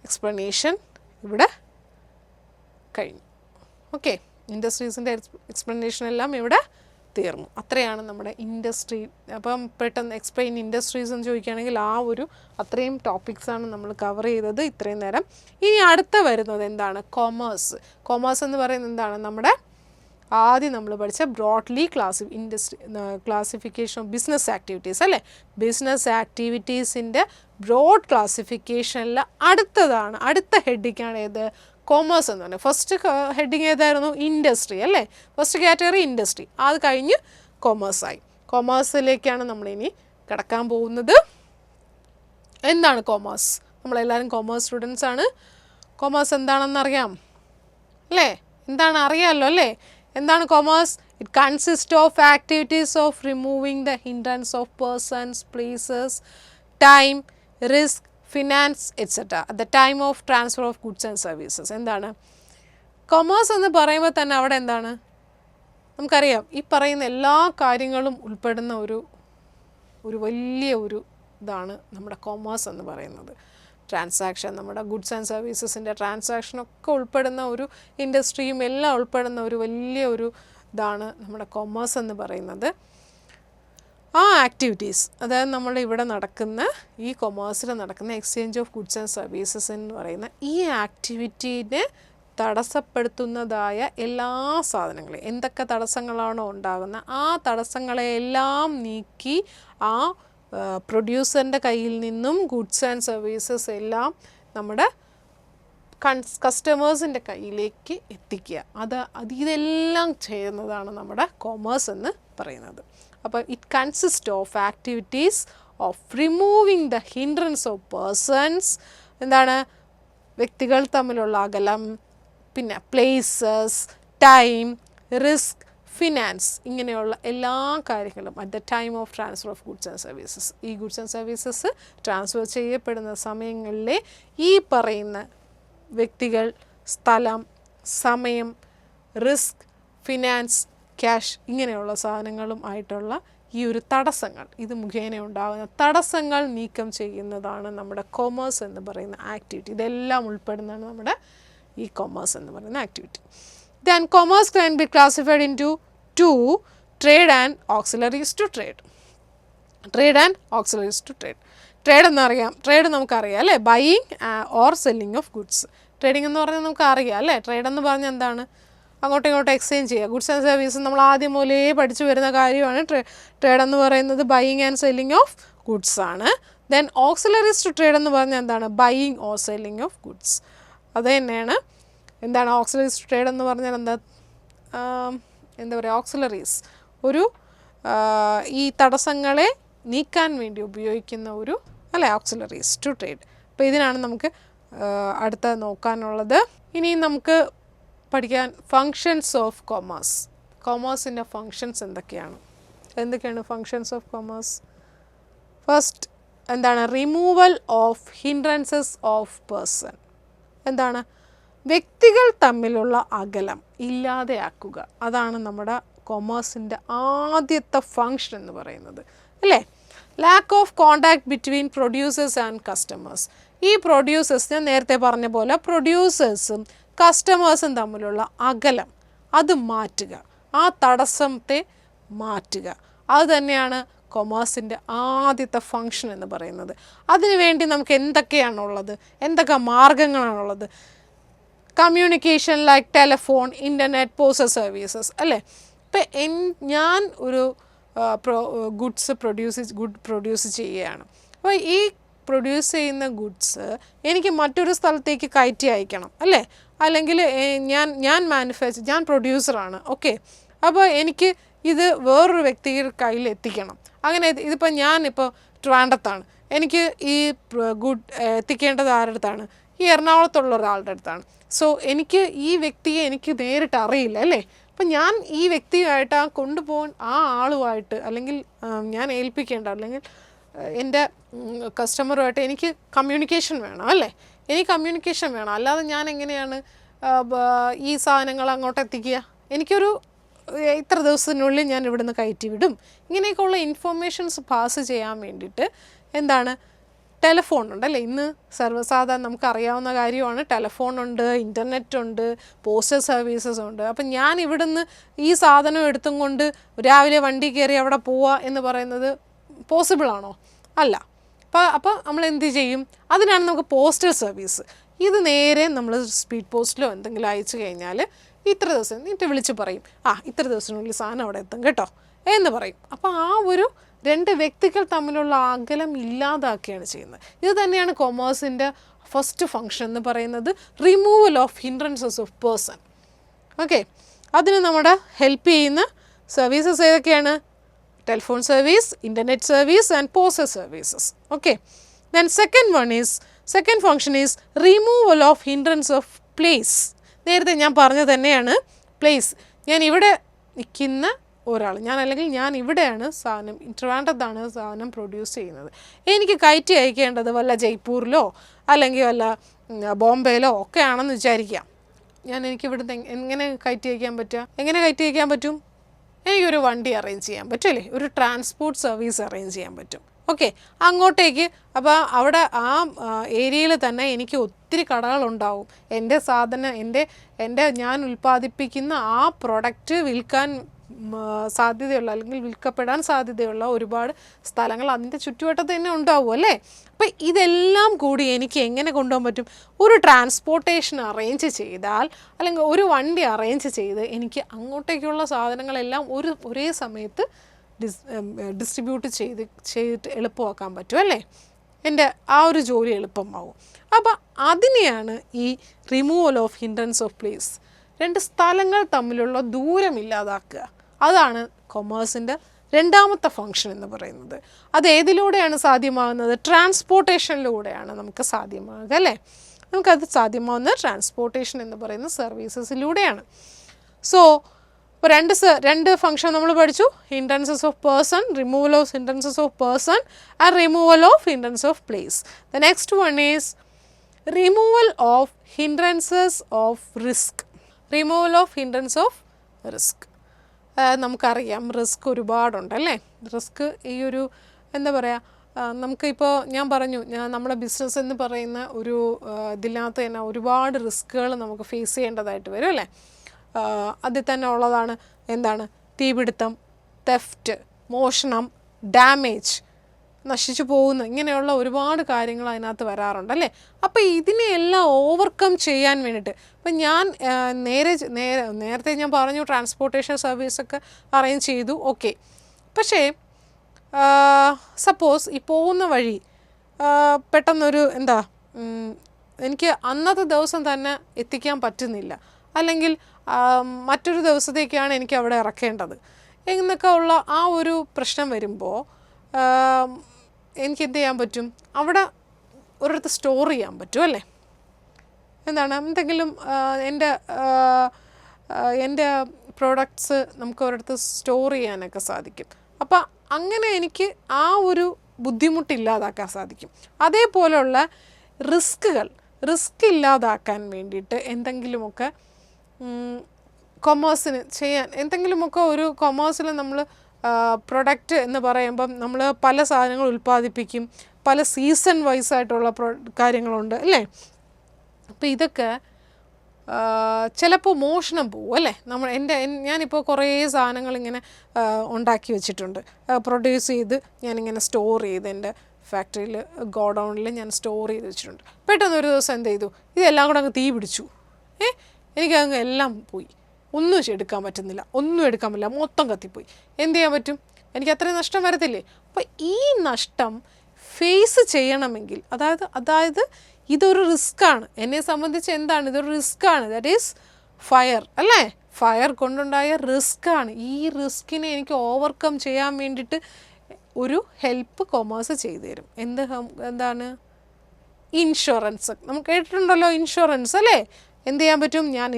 എക്സ്പ്ലനേഷൻ ഇവിടെ കഴിഞ്ഞു. ഓക്കെ, ഇൻഡസ്ട്രീസിൻ്റെ എക്സ്പ്ലനേഷൻ എല്ലാം ഇവിടെ തീർന്നു. അത്രയാണ് നമ്മുടെ ഇൻഡസ്ട്രി. അപ്പം പെട്ടെന്ന് എക്സ്പ്ലെയിൻ ഇൻഡസ്ട്രീസ് എന്ന് ചോദിക്കുകയാണെങ്കിൽ അത്രയും ടോപ്പിക്സാണ് നമ്മൾ കവർ ചെയ്തത് ഇത്രയും നേരം. ഇനി അടുത്ത വരുന്നത് എന്താണ്? കൊമേഴ്സ്. കൊമേഴ്സ് എന്ന് പറയുന്നത് എന്താണ്? നമ്മുടെ ആദ്യം നമ്മൾ പഠിച്ച broadly classification of business activities അല്ലേ? ബിസിനസ് ആക്ടിവിറ്റീസിൻ്റെ ബ്രോഡ് ക്ലാസിഫിക്കേഷനിൽ അടുത്ത ഹെഡിങ്ങാണ് ഏത്? കൊമേഴ്സ് എന്ന് പറഞ്ഞാൽ. ഫസ്റ്റ് ഹെഡിങ് ഏതായിരുന്നു? ഇൻഡസ്ട്രി അല്ലേ? ഫസ്റ്റ് കാറ്റഗറി ഇൻഡസ്ട്രി, അത് കഴിഞ്ഞ് കൊമേഴ്സായി. കൊമേഴ്സിലേക്കാണ് നമ്മളിനി കിടക്കാൻ പോകുന്നത്. എന്താണ് കൊമേഴ്സ്? നമ്മളെല്ലാവരും കൊമേഴ്സ് സ്റ്റുഡൻസ് ആണ്. കൊമേഴ്സ് എന്താണെന്നറിയാം അല്ലേ? അറിയാമല്ലോ അല്ലേ? എന്താണ് commerce? It consist of activities of removing the hindrances of persons, places, time, risk, finance etcetera at the time of transfer of goods and services. എന്താണ് കൊമേഴ്സ് എന്ന് പറയുമ്പോൾ തന്നെ അവിടെ എന്താണ്? നമുക്കറിയാം, ഈ പറയുന്ന എല്ലാ കാര്യങ്ങളും ഉൾപ്പെടുന്ന ഒരു വലിയ ഇതാണ് നമ്മുടെ കൊമേഴ്സ് എന്ന് പറയുന്നത്. ട്രാൻസാക്ഷൻ, നമ്മുടെ ഗുഡ്സ് ആൻഡ് സർവീസസിൻ്റെ ട്രാൻസാക്ഷനൊക്കെ ഉൾപ്പെടുന്ന ഒരു ഇൻഡസ്ട്രിയും എല്ലാം ഉൾപ്പെടുന്ന വലിയ ഇതാണ് നമ്മുടെ കൊമേഴ്സ് എന്ന് പറയുന്നത്. ആ ആക്ടിവിറ്റീസ്, അതായത് നമ്മുടെ ഇവിടെ നടക്കുന്ന ഈ കൊമേഴ്സിൽ നടക്കുന്ന exchange of goods and services എന്ന് പറയുന്ന ഈ ആക്ടിവിറ്റീനെ തടസ്സപ്പെടുത്തുന്നതായ എല്ലാ സാധനങ്ങളെയും, എന്തൊക്കെ തടസ്സങ്ങളാണോ ഉണ്ടാകുന്നത് ആ തടസ്സങ്ങളെല്ലാം നീക്കി ആ പ്രൊഡ്യൂസറിൻ്റെ കയ്യിൽ നിന്നും ഗുഡ്സ് ആൻഡ് സർവീസസ് എല്ലാം നമ്മുടെ കസ്റ്റമേഴ്സിൻ്റെ കയ്യിലേക്ക് എത്തിക്കുക. ഇതെല്ലാം ചെയ്യുന്നതാണ് നമ്മുടെ കൊമേഴ്സ് എന്ന് പറയുന്നത്. അപ്പോൾ it consist of activities of removing the hindrances of persons, എന്താണ്? വ്യക്തികൾ തമ്മിലുള്ള അകലം, പിന്നെ പ്ലേസസ്, ടൈം, റിസ്ക്, ഫിനാൻസ്, ഇങ്ങനെയുള്ള എല്ലാ കാര്യങ്ങളും at the time of transfer of goods and services. ഈ ഗുഡ്സ് ആൻഡ് സർവീസസ് ട്രാൻസ്ഫർ ചെയ്യപ്പെടുന്ന സമയങ്ങളിലെ ഈ പറയുന്ന വ്യക്തികൾ, സ്ഥലം, സമയം, റിസ്ക്, ഫിനാൻസ്, ക്യാഷ്, ഇങ്ങനെയുള്ള സാധനങ്ങളും ആയിട്ടുള്ള ഈ തടസ്സങ്ങൾ, ഇത് മുഖേന ഉണ്ടാകുന്ന തടസ്സങ്ങൾ നീക്കം ചെയ്യുന്നതാണ് നമ്മുടെ കൊമേഴ്സ് എന്ന് പറയുന്ന ആക്ടിവിറ്റി. ഇതെല്ലാം ഉൾപ്പെടുന്നതാണ് നമ്മുടെ ഈ കൊമേഴ്സ് എന്ന് പറയുന്ന activity. Then commerce can be classified into two: trade and auxiliaries to trade. Trade and auxiliaries to trade. Trade എന്നറിയാം, ട്രേഡ് നമുക്കറിയാം അല്ലേ? Buying or selling of goods. Trading എന്ന് പറഞ്ഞാൽ നമുക്കറിയാം അല്ലേ? ട്രേഡ് എന്ന് പറഞ്ഞാൽ എന്താണ്? അങ്ങോട്ടും ഇങ്ങോട്ടും എക്സ്ചേഞ്ച് ചെയ്യുക. ഗുഡ്സ് ആൻഡ് സർവീസസ് നമ്മൾ ആദ്യം മുതലേ പഠിച്ചു വരുന്ന കാര്യമാണ്. ട്രേഡ് എന്ന് പറയുന്നത് buying and selling of goods ആണ്. ദെൻ ഓക്സിലറീസ് ടു ട്രേഡ് എന്ന് പറഞ്ഞാൽ എന്താണ്? Buying or selling of goods. അത് തന്നെയാണ്. എന്താണ് ഓക്സിലറീസ് ടു ട്രേഡ് എന്ന് പറഞ്ഞാൽ? എന്താ പറയുക? ഓക്സിലറീസ് ഈ തടസ്സങ്ങളെ നീക്കാൻ വേണ്ടി ഉപയോഗിക്കുന്ന അല്ലേ, ഓക്സിലറീസ് ടു ട്രേഡ്. അപ്പോൾ ഇതിനാണ് നമുക്ക് അടുത്ത നോക്കാനുള്ളത്. ഇനി നമുക്ക് പഠിക്കാൻ ഫങ്ഷൻസ് ഓഫ് കൊമേഴ്സ്. കൊമേഴ്സിൻ്റെ ഫങ്ഷൻസ് എന്തൊക്കെയാണ് ഫങ്ഷൻസ് ഓഫ് കൊമേഴ്സ്? ഫസ്റ്റ് എന്താണ്? Removal of hindrances of person. എന്താണ്? വ്യക്തികൾ തമ്മിലുള്ള അകലം ഇല്ലാതെയാക്കുക. അതാണ് നമ്മുടെ കൊമേഴ്സിൻ്റെ ആദ്യത്തെ ഫങ്ഷൻ എന്ന് പറയുന്നത് അല്ലേ? Lack of contact between producers and customers. ഈ പ്രൊഡ്യൂസേഴ്സ്, ഞാൻ നേരത്തെ പറഞ്ഞ പോലെ പ്രൊഡ്യൂസേഴ്സും കസ്റ്റമേഴ്സും തമ്മിലുള്ള അകലം അത് മാറ്റുക, ആ തടസ്സത്തെ മാറ്റുക. അത് തന്നെയാണ് കൊമേഴ്സിൻ്റെ ആദ്യത്തെ ഫങ്ഷൻ എന്ന് പറയുന്നത്. അതിനുവേണ്ടി നമുക്ക് എന്തൊക്കെയാണുള്ളത്? എന്തൊക്കെ മാർഗങ്ങളാണുള്ളത്? Communication like telephone, internet, postal services അല്ലേ? ഇപ്പം ഞാൻ ഗുഡ്സ് പ്രൊഡ്യൂസ് ചെയ്യുകയാണ്. അപ്പോൾ ഈ പ്രൊഡ്യൂസ് ചെയ്യുന്ന ഗുഡ്സ് എനിക്ക് മറ്റൊരു സ്ഥലത്തേക്ക് കയറ്റി അയക്കണം അല്ലേ? അല്ലെങ്കിൽ ഞാൻ പ്രൊഡ്യൂസറാണ്. ഓക്കെ, അപ്പോൾ എനിക്ക് ഇത് വേറൊരു വ്യക്തിയുടെ കയ്യിൽ എത്തിക്കണം. അങ്ങനെ ഇതിപ്പോൾ ഞാനിപ്പോൾ ട്രിവാൻഡ്രത്താണ്, എനിക്ക് ഈ ഗുഡ് എത്തിക്കേണ്ടത് ആരുടെ അടുത്താണ്? ഈ എറണാകുളത്തുള്ള ഒരാളുടെ അടുത്താണ്. സോ എനിക്ക് ഈ വ്യക്തിയെ എനിക്ക് നേരിട്ട് അറിയില്ല അല്ലേ. അപ്പം ഞാൻ ഈ വ്യക്തിയുമായിട്ട് ആ കൊണ്ടുപോകാൻ ആ ആളുമായിട്ട് അല്ലെങ്കിൽ ഞാൻ ഏൽപ്പിക്കേണ്ട അല്ലെങ്കിൽ എൻ്റെ കസ്റ്റമറുമായിട്ട് എനിക്ക് കമ്മ്യൂണിക്കേഷൻ വേണം അല്ലേ. എനിക്ക് കമ്മ്യൂണിക്കേഷൻ വേണം, അല്ലാതെ ഞാൻ എങ്ങനെയാണ് ഈ സാധനങ്ങൾ അങ്ങോട്ട് എത്തിക്കുക. എനിക്കൊരു ഇത്ര ദിവസത്തിനുള്ളിൽ ഞാൻ ഇവിടുന്ന് കയറ്റി വിടും. ഇങ്ങനെയൊക്കെയുള്ള ഇൻഫർമേഷൻസ് പാസ് ചെയ്യാൻ വേണ്ടിയിട്ട് എന്താണ്, ടെലിഫോണുണ്ട് അല്ലേ. ഇന്ന് സർവ്വസാധാരണ നമുക്കറിയാവുന്ന കാര്യമാണ്. ടെലിഫോണുണ്ട്, ഇൻ്റർനെറ്റ് ഉണ്ട്, പോസ്റ്റൽ സർവീസസ് ഉണ്ട്. അപ്പം ഞാൻ ഇവിടുന്ന് ഈ സാധനം എടുത്തും കൊണ്ട് രാവിലെ വണ്ടി കയറി അവിടെ പോവുക എന്ന് പറയുന്നത് പോസിബിളാണോ? അല്ല. അപ്പോൾ നമ്മൾ എന്ത് ചെയ്യും? അതിനാണ് നമുക്ക് പോസ്റ്റൽ സർവീസ്. ഇത് നേരെ നമ്മൾ സ്പീഡ് പോസ്റ്റിലോ എന്തെങ്കിലും അയച്ചു കഴിഞ്ഞാൽ ഇത്ര ദിവസം എന്നിട്ട് വിളിച്ച് പറയും, ഇത്ര ദിവസത്തിനുള്ളിൽ സാധനം അവിടെ എത്തും കേട്ടോ എന്ന് പറയും. അപ്പോൾ ആ ഒരു രണ്ട് വ്യക്തികൾ തമ്മിലുള്ള അകലം ഇല്ലാതാക്കുകയാണ് ചെയ്യുന്നത്. ഇത് തന്നെയാണ് കൊമേഴ്സിൻ്റെ ഫസ്റ്റ് ഫങ്ഷൻ എന്ന് പറയുന്നത്, removal of hindrances of person. Okay, അതിന് നമ്മുടെ ഹെൽപ്പ് ചെയ്യുന്ന സർവീസസ് ഏതൊക്കെയാണ്? Telephone service, internet service and postal services. Okay, then second function is removal of hindrance of place. നേരത്തെ ഞാൻ പറഞ്ഞത് തന്നെയാണ് പ്ലേസ്. ഞാൻ ഇവിടെ നിൽക്കുന്ന ഒരാൾ, ഞാൻ ഇവിടെയാണ് സാധനം, ട്രിവാൻഡ്രത്താണ് സാധനം പ്രൊഡ്യൂസ് ചെയ്യുന്നത്. എനിക്ക് കയറ്റി അയക്കേണ്ടത് വല്ല ജയ്പൂരിലോ അല്ലെങ്കിൽ വല്ല ബോംബെയിലോ ഒക്കെ ആണെന്ന് വിചാരിക്കാം. എനിക്ക് ഇവിടുന്ന് എങ്ങനെ കയറ്റി അയക്കാൻ പറ്റും? എനിക്കൊരു വണ്ടി അറേഞ്ച് ചെയ്യാൻ പറ്റും അല്ലേ, ഒരു ട്രാൻസ്പോർട്ട് സർവീസ് അറേഞ്ച് ചെയ്യാൻ പറ്റും. ഓക്കെ, അങ്ങോട്ടേക്ക്. അപ്പോൾ അവിടെ ആ ഏരിയയിൽ തന്നെ എനിക്ക് ഒത്തിരി കടകളുണ്ടാവും. എൻ്റെ സാധനം ഞാൻ ഉൽപ്പാദിപ്പിക്കുന്ന ആ പ്രൊഡക്റ്റ് വിൽക്കാൻ സാധ്യതയുള്ള അല്ലെങ്കിൽ വിൽക്കപ്പെടാൻ സാധ്യതയുള്ള ഒരുപാട് സ്ഥലങ്ങൾ അതിൻ്റെ ചുറ്റുവട്ടത്ത് തന്നെ ഉണ്ടാവും അല്ലേ. അപ്പോൾ ഇതെല്ലാം കൂടി എനിക്ക് എങ്ങനെ കൊണ്ടുപോകാൻ പറ്റും? ഒരു ട്രാൻസ്പോർട്ടേഷൻ അറേഞ്ച് ചെയ്താൽ അല്ലെങ്കിൽ ഒരു വണ്ടി അറേഞ്ച് ചെയ്ത് എനിക്ക് അങ്ങോട്ടേക്കുള്ള സാധനങ്ങളെല്ലാം ഒരേ സമയത്ത് ഡിസ്ട്രിബ്യൂട്ട് ചെയ്തിട്ട് എളുപ്പമാക്കാൻ പറ്റും അല്ലേ. എൻ്റെ ആ ഒരു ജോലി എളുപ്പമാവും. അപ്പോൾ അതിനെയാണ് ഈ removal of hindrance of place, രണ്ട് സ്ഥലങ്ങൾ തമ്മിലുള്ള ദൂരമില്ലാതാക്കുക. അതാണ് കൊമേഴ്സിൻ്റെ രണ്ടാമത്തെ ഫങ്ഷൻ എന്ന് പറയുന്നത്. അത് ഏതിലൂടെയാണ് സാധ്യമാകുന്നത്? ട്രാൻസ്പോർട്ടേഷനിലൂടെയാണ് നമുക്ക് സാധ്യമാകുക അല്ലേ. നമുക്കത് സാധ്യമാകുന്ന ട്രാൻസ്പോർട്ടേഷൻ എന്ന് പറയുന്ന സർവീസസിലൂടെയാണ്. സോ ഇപ്പോൾ രണ്ട് ഫങ്ഷൻ നമ്മൾ പഠിച്ചു. Hindrances of person, removal of hindrances of person and removal of hindrance of place. The next one is removal of hindrances of risk. Removal of hindrance of risk. നമുക്കറിയാം റിസ്ക് ഒരുപാടുണ്ടല്ലേ. റിസ്ക് ഈ ഒരു എന്താ പറയുക, നമുക്കിപ്പോൾ ഞാൻ പറഞ്ഞു നമ്മുടെ ബിസിനസ് എന്ന് പറയുന്ന ഒരു ഇതിനകത്ത് തന്നെ ഒരുപാട് റിസ്ക്കുകൾ നമുക്ക് ഫേസ് ചെയ്യേണ്ടതായിട്ട് വരും അല്ലേ. അതിൽ തന്നെ ഉള്ളതാണ് എന്താണ്, തീപിടുത്തം, തെഫ്റ്റ്, മോഷണം, ഡാമേജ്, നശിച്ചു പോകുന്ന, ഇങ്ങനെയുള്ള ഒരുപാട് കാര്യങ്ങൾ അതിനകത്ത് വരാറുണ്ടല്ലേ. അപ്പോൾ ഇതിനെയെല്ലാം ഓവർകം ചെയ്യാൻ വേണ്ടിയിട്ട് ഇപ്പം ഞാൻ നേരത്തെ ഞാൻ പറഞ്ഞു ട്രാൻസ്പോർട്ടേഷൻ സർവീസൊക്കെ അറേഞ്ച് ചെയ്തു. ഓക്കെ, പക്ഷേ സപ്പോസ് ഈ പോകുന്ന വഴി പെട്ടെന്നൊരു എനിക്ക് അന്നത്തെ ദിവസം തന്നെ എത്തിക്കാൻ പറ്റുന്നില്ല, അല്ലെങ്കിൽ മറ്റൊരു ദിവസത്തേക്കാണ് എനിക്ക് അവിടെ ഇറക്കേണ്ടത് എന്നൊക്കെ ഉള്ള ആ ഒരു പ്രശ്നം വരുമ്പോൾ എനിക്ക് എന്ത് ചെയ്യാൻ പറ്റും? അവിടെ ഒരിടത്ത് സ്റ്റോർ ചെയ്യാൻ പറ്റും അല്ലേ. എന്തെങ്കിലും എൻ്റെ പ്രോഡക്ട്സ് നമുക്ക് ഒരിടത്ത് സ്റ്റോർ ചെയ്യാനൊക്കെ സാധിക്കും. അപ്പം അങ്ങനെ എനിക്ക് ആ ഒരു ബുദ്ധിമുട്ടില്ലാതാക്കാൻ സാധിക്കും. അതേപോലെയുള്ള റിസ്ക് ഇല്ലാതാക്കാൻ വേണ്ടിയിട്ട് എന്തെങ്കിലുമൊക്കെ കൊമേഴ്സിന് ചെയ്യാൻ എന്തെങ്കിലുമൊക്കെ ഒരു കൊമേഴ്സിൽ നമ്മൾ പ്രൊഡക്റ്റ് എന്ന് പറയുമ്പം നമ്മൾ പല സാധനങ്ങൾ ഉൽപ്പാദിപ്പിക്കും, പല സീസൺ വൈസായിട്ടുള്ള കാര്യങ്ങളുണ്ട് അല്ലേ. അപ്പോൾ ഇതൊക്കെ ചിലപ്പോൾ മോഷണം പോവും അല്ലേ. ഞാനിപ്പോൾ കുറേ സാധനങ്ങൾ ഇങ്ങനെ ഉണ്ടാക്കി വെച്ചിട്ടുണ്ട്, പ്രൊഡ്യൂസ് ചെയ്ത് ഞാനിങ്ങനെ സ്റ്റോർ ചെയ്ത് എൻ്റെ ഫാക്ടറിയിൽ ഗോഡൗണിൽ ഞാൻ സ്റ്റോർ ചെയ്ത് വെച്ചിട്ടുണ്ട്. പെട്ടെന്നൊരു ദിവസം എന്ത് ചെയ്തു, ഇതെല്ലാം കൂടെ അങ്ങ് തീ പിടിച്ചു. എനിക്കങ്ങ് എല്ലാം പോയി, ഒന്നും എടുക്കാൻ പറ്റുന്നില്ല, മൊത്തം കത്തിപ്പോയി. എന്ത് ചെയ്യാൻ പറ്റും? എനിക്ക് അത്രയും നഷ്ടം വരത്തില്ലേ. അപ്പോൾ ഈ നഷ്ടം ഫേസ് ചെയ്യണമെങ്കിൽ അതായത് ഇതൊരു റിസ്ക്കാണ്. എന്നെ സംബന്ധിച്ച് എന്താണ് ഇതൊരു റിസ്ക്കാണ്, ദാറ്റ് ഈസ് ഫയർ അല്ലേ. ഫയർ കൊണ്ടുണ്ടായ റിസ്ക്കാണ്. ഈ റിസ്കിനെ എനിക്ക് ഓവർകം ചെയ്യാൻ വേണ്ടിയിട്ട് ഒരു ഹെൽപ്പ് കൊമേഴ്സ് ചെയ്തു തരും. എന്താണ്? ഇൻഷുറൻസ്. നമുക്ക് കേട്ടിട്ടുണ്ടല്ലോ ഇൻഷുറൻസ് അല്ലേ. എന്ത് ചെയ്യാൻ പറ്റും? ഞാൻ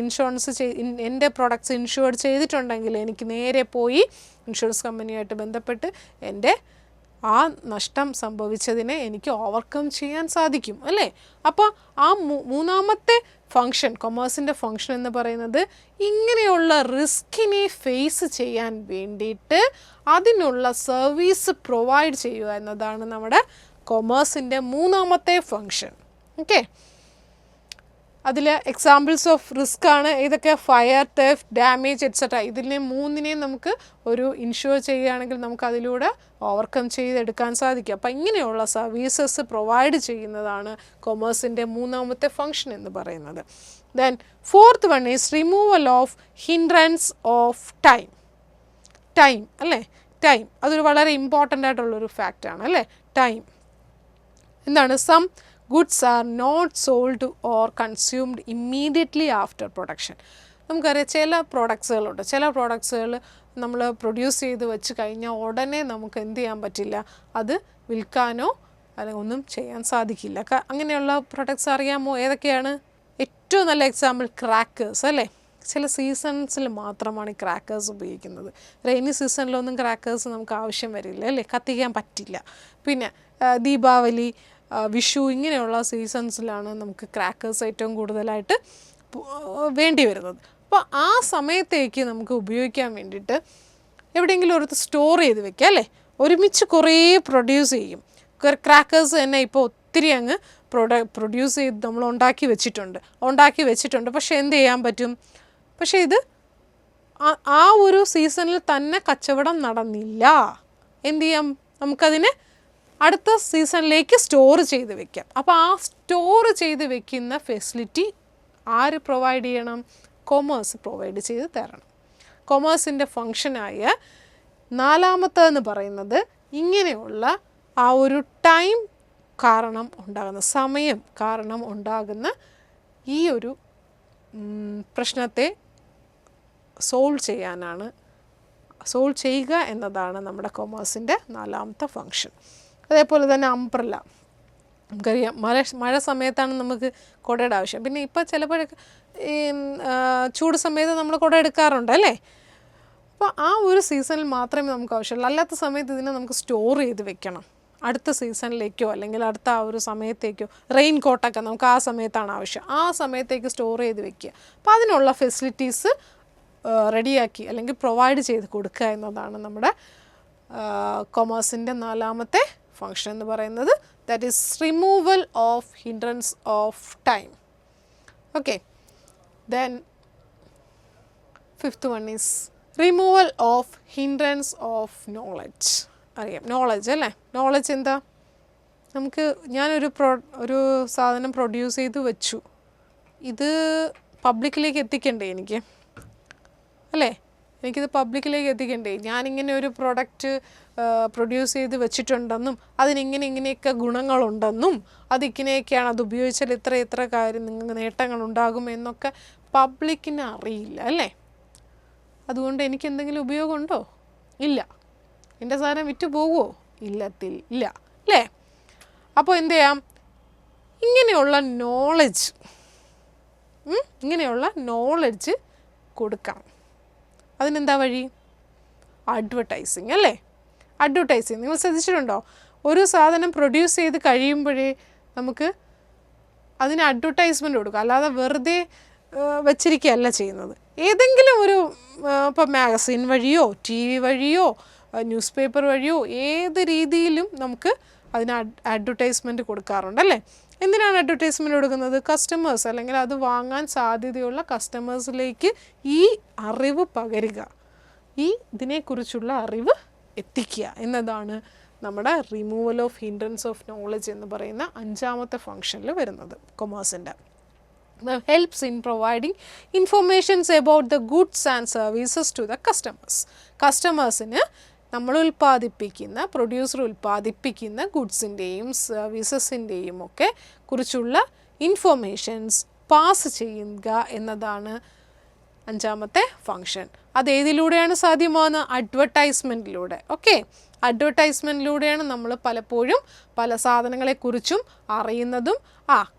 എൻ്റെ പ്രൊഡക്ട്സ് ഇൻഷുർ ചെയ്തിട്ടുണ്ടെങ്കിൽ എനിക്ക് നേരെ പോയി ഇൻഷുറൻസ് കമ്പനിയായിട്ട് ബന്ധപ്പെട്ട് എൻ്റെ ആ നഷ്ടം സംഭവിച്ചതിനെ എനിക്ക് ഓവർകം ചെയ്യാൻ സാധിക്കും അല്ലേ? അപ്പോൾ ആ മൂന്നാമത്തെ ഫങ്ഷൻ, കൊമേഴ്സിൻ്റെ ഫങ്ഷൻ എന്ന് പറയുന്നത് ഇങ്ങനെയുള്ള റിസ്കിനെ ഫേസ് ചെയ്യാൻ വേണ്ടിയിട്ട് അതിനുള്ള സർവീസ് പ്രൊവൈഡ് ചെയ്യുക എന്നതാണ് നമ്മുടെ കൊമേഴ്സിൻ്റെ മൂന്നാമത്തെ ഫങ്ഷൻ. ഓക്കെ, അതിൽ എക്സാമ്പിൾസ് ഓഫ് റിസ്ക് ആണ് ഇതൊക്കെ. Fire, theft, damage et cetera. ഇതിനെ മൂന്നിനെയും നമുക്ക് ഒരു ഇൻഷുർ ചെയ്യുകയാണെങ്കിൽ നമുക്ക് അതിലൂടെ ഓവർകം ചെയ്തെടുക്കാൻ സാധിക്കും. അപ്പം ഇങ്ങനെയുള്ള സർവീസസ് പ്രൊവൈഡ് ചെയ്യുന്നതാണ് കൊമേഴ്സിൻ്റെ മൂന്നാമത്തെ ഫങ്ഷൻ എന്ന് പറയുന്നത്. Then fourth one is removal of hindrance of time. Time അല്ലേ? ടൈം അതൊരു വളരെ ഇമ്പോർട്ടൻ്റ് ആയിട്ടുള്ളൊരു ഫാക്റ്റാണ് അല്ലേ? ടൈം എന്താണ്? Some goods are not sold or consumed immediately after production. നമുക്കറിയാം ചില പ്രോഡക്ട്സുകളുണ്ട്, ചില പ്രോഡക്ട്സുകൾ നമ്മൾ പ്രൊഡ്യൂസ് ചെയ്ത് വെച്ച് കഴിഞ്ഞാൽ ഉടനെ നമുക്ക് എന്ത് ചെയ്യാൻ പറ്റില്ല, അത് വിൽക്കാനോ അല്ലെങ്കിൽ ഒന്നും ചെയ്യാൻ സാധിക്കില്ല. അങ്ങനെയുള്ള പ്രൊഡക്ട്സ് അറിയാമോ? ഏതൊക്കെയാണ്? ഏറ്റവും നല്ല എക്സാമ്പിൾ ക്രാക്കേഴ്സ് അല്ലേ? ചില സീസൺസിൽ മാത്രമാണ് ഈ ക്രാക്കേഴ്സ് ഉപയോഗിക്കുന്നത്. റെയിനി സീസണിലൊന്നും ക്രാക്കേഴ്സ് നമുക്ക് ആവശ്യം വരില്ല അല്ലേ? കത്തിക്കാൻ പറ്റില്ല. പിന്നെ ദീപാവലി, വിഷു ഇങ്ങനെയുള്ള സീസൺസിലാണ് നമുക്ക് ക്രാക്കേഴ്സ് ഏറ്റവും കൂടുതലായിട്ട് വേണ്ടി വരുന്നത്. അപ്പോൾ ആ സമയത്തേക്ക് നമുക്ക് ഉപയോഗിക്കാൻ വേണ്ടിയിട്ട് എവിടെയെങ്കിലും ഒരു സ്റ്റോർ ചെയ്ത് വെക്കുക അല്ലേ? ഒരുമിച്ച് കുറേ പ്രൊഡ്യൂസ് ചെയ്യും. ക്രാക്കേഴ്സ് തന്നെ ഇപ്പോൾ ഒത്തിരി അങ്ങ് പ്രൊഡ്യൂസ് ചെയ്ത് നമ്മൾ ഉണ്ടാക്കി വെച്ചിട്ടുണ്ട്. പക്ഷേ എന്ത് ചെയ്യാൻ പറ്റും? പക്ഷേ ഇത് ആ ഒരു സീസണിൽ തന്നെ കച്ചവടം നടന്നില്ല. എന്ത് ചെയ്യാം? നമുക്കതിനെ അടുത്ത സീസണിലേക്ക് സ്റ്റോർ ചെയ്ത് വെക്കാം. അപ്പോൾ ആ സ്റ്റോർ ചെയ്ത് വെക്കുന്ന ഫെസിലിറ്റി ആര് പ്രൊവൈഡ് ചെയ്യണം? കൊമേഴ്സ് പ്രൊവൈഡ് ചെയ്ത് തരണം. കൊമേഴ്സിൻ്റെ ഫങ്ഷനായ നാലാമത്തേന്ന് പറയുന്നത് ഇങ്ങനെയുള്ള ആ ഒരു ടൈം കാരണം ഉണ്ടാകുന്ന, സമയം കാരണം ഉണ്ടാകുന്ന ഈ ഒരു പ്രശ്നത്തെ സോൾവ് ചെയ്യുക എന്നതാണ് നമ്മുടെ കൊമേഴ്സിൻ്റെ നാലാമത്തെ ഫങ്ഷൻ. അതേപോലെ തന്നെ അംബ്രല്ല. നമുക്കറിയാം മഴ സമയത്താണ് നമുക്ക് കുടയുടെ ആവശ്യം. പിന്നെ ഇപ്പോൾ ചിലപ്പോഴൊക്കെ ഈ ചൂട് സമയത്ത് നമ്മൾ കുട എടുക്കാറുണ്ട് അല്ലേ? അപ്പോൾ ആ ഒരു സീസണിൽ മാത്രമേ നമുക്ക് ആവശ്യമുള്ളൂ. അല്ലാത്ത സമയത്ത് ഇതിനെ നമുക്ക് സ്റ്റോർ ചെയ്ത് വെക്കണം. അടുത്ത സീസണിലേക്കോ അല്ലെങ്കിൽ അടുത്ത ആ ഒരു സമയത്തേക്കോ. റെയിൻ കോട്ടൊക്കെ നമുക്ക് ആ സമയത്താണ് ആവശ്യം. ആ സമയത്തേക്ക് സ്റ്റോർ ചെയ്ത് വെക്കുക. അപ്പോൾ അതിനുള്ള ഫെസിലിറ്റീസ് റെഡിയാക്കി അല്ലെങ്കിൽ പ്രൊവൈഡ് ചെയ്ത് കൊടുക്കുക എന്നതാണ് നമ്മുടെ കൊമേഴ്സിൻ്റെ നാലാമത്തെ ഫങ്ഷൻ എന്ന് പറയുന്നത്. That is removal of hindrance of time. Okay, then fifth one is removal of hindrance of knowledge. അറിയാം നോളജ് അല്ലേ? നോളജ് എന്താ? നമുക്ക് ഒരു സാധനം പ്രൊഡ്യൂസ് ചെയ്ത് വെച്ചു, ഇത് പബ്ലിക്കിലേക്ക് എത്തിക്കണ്ടേ എനിക്ക് അല്ലേ? എനിക്കിത് പബ്ലിക്കിലേക്ക് എത്തിക്കണ്ടേ? ഞാനിങ്ങനെ ഒരു പ്രൊഡക്റ്റ് പ്രൊഡ്യൂസ് ചെയ്ത് വെച്ചിട്ടുണ്ടെന്നും ഇങ്ങനെയൊക്കെ ഗുണങ്ങളുണ്ടെന്നും അതിങ്ങനെയൊക്കെയാണ്, അത് ഉപയോഗിച്ചാൽ ഇത്ര കാര്യം നിങ്ങൾക്ക് നേട്ടങ്ങളുണ്ടാകും എന്നൊക്കെ പബ്ലിക്കിന് അറിയില്ല അല്ലേ? അതുകൊണ്ട് എനിക്ക് എന്തെങ്കിലും ഉപയോഗമുണ്ടോ? ഇല്ല. എൻ്റെ സാധനം വിറ്റ് പോകുമോ? ഇല്ല അല്ലേ? അപ്പോൾ എന്ത് ചെയ്യാം? ഇങ്ങനെയുള്ള നോളജ് കൊടുക്കണം. അതിനെന്താ വഴി? അഡ്വർടൈസിങ് അല്ലേ? അഡ്വർടൈസിങ് നിങ്ങൾ ശ്രദ്ധിച്ചിട്ടുണ്ടോ? ഒരു സാധനം പ്രൊഡ്യൂസ് ചെയ്ത് കഴിയുമ്പോഴേ നമുക്ക് അതിന് അഡ്വർടൈസ്മെൻറ്റ് കൊടുക്കുക, അല്ലാതെ വെറുതെ വച്ചിരിക്കുകയല്ല ചെയ്യുന്നത്. ഏതെങ്കിലും ഒരു ഇപ്പോൾ മാഗസിൻ വഴിയോ TV വഴിയോ ന്യൂസ് പേപ്പർ വഴിയോ ഏത് രീതിയിലും നമുക്ക് അതിന് അഡ്വർടൈസ്മെൻറ്റ് കൊടുക്കാറുണ്ടല്ലേ? എന്തിനാണ് അഡ്വർടൈസ്മെൻറ്റ് കൊടുക്കുന്നത്? കസ്റ്റമേഴ്സ് അല്ലെങ്കിൽ അത് വാങ്ങാൻ സാധ്യതയുള്ള കസ്റ്റമേഴ്സിലേക്ക് ഈ അറിവ് പകരുക, ഇതിനെക്കുറിച്ചുള്ള അറിവ് എത്തിക്കുക എന്നതാണ് നമ്മുടെ removal of hindrance of knowledge എന്ന് പറയുന്ന അഞ്ചാമത്തെ ഫങ്ഷനിൽ വരുന്നത് കൊമേഴ്സിൻ്റെ. Helps in providing informations about the goods and services to the കസ്റ്റമേഴ്സിന് നമ്മൾ പ്രൊഡ്യൂസർ ഉൽപ്പാദിപ്പിക്കുന്ന ഗുഡ്സിൻ്റെയും സർവീസസിൻ്റെയും ഒക്കെ കുറിച്ചുള്ള ഇൻഫർമേഷൻസ് പാസ് ചെയ്യുക എന്നതാണ് അഞ്ചാമത്തെ ഫങ്ഷൻ. അത് ഏതിലൂടെയാണ് സാധ്യമാകുന്നത്? അഡ്വർടൈസ്മെൻറ്റിലൂടെ. ഓക്കെ, അഡ്വർടൈസ്മെൻറ്റിലൂടെയാണ് നമ്മൾ പലപ്പോഴും പല സാധനങ്ങളെക്കുറിച്ചും അറിയുന്നതും.